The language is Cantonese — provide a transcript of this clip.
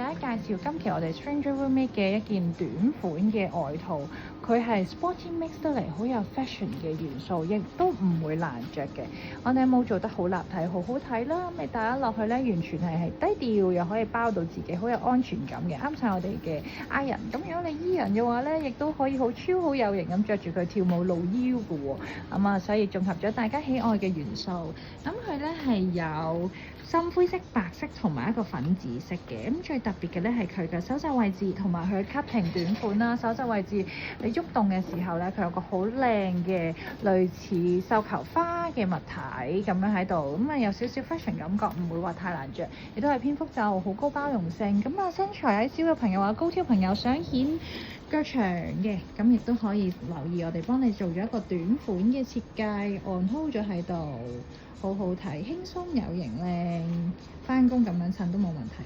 大家介紹今期我哋 Stranger Roommate 嘅一件短款嘅外套，佢係 sporty mix 得嚟，好有 fashion 嘅元素，亦都唔會爛着嘅。我哋有冇做得好立體，好好睇啦？咁你戴咗落去咧，完全係低調，又可以包到自己，好有安全感嘅，啱晒我哋嘅 I 人。咁如果你 E 人嘅話咧，亦都可以好超好有型咁着住佢跳舞露腰嘅喎。咁啊，所以綜合咗大家喜愛嘅元素。咁佢咧係有深灰色、白色同埋一個粉紫色嘅。咁最特別嘅咧係佢嘅手袖位置同埋佢嘅 cutting 短款啦。手袖位置你喐動嘅時候咧，佢有個好靚嘅類似繡球花嘅物體咁樣喺度，咁啊有少少 fashion 感覺，唔會話太難着，亦都係蝙蝠袖，好高包容性。咁啊身材矮小嘅朋友或高挑朋友想顯腳長嘅，咁亦都可以留意我哋幫你做咗一個短款嘅設計，on hold 咗喺度，好好睇，輕鬆有型靚，返工咁樣襯都冇問題。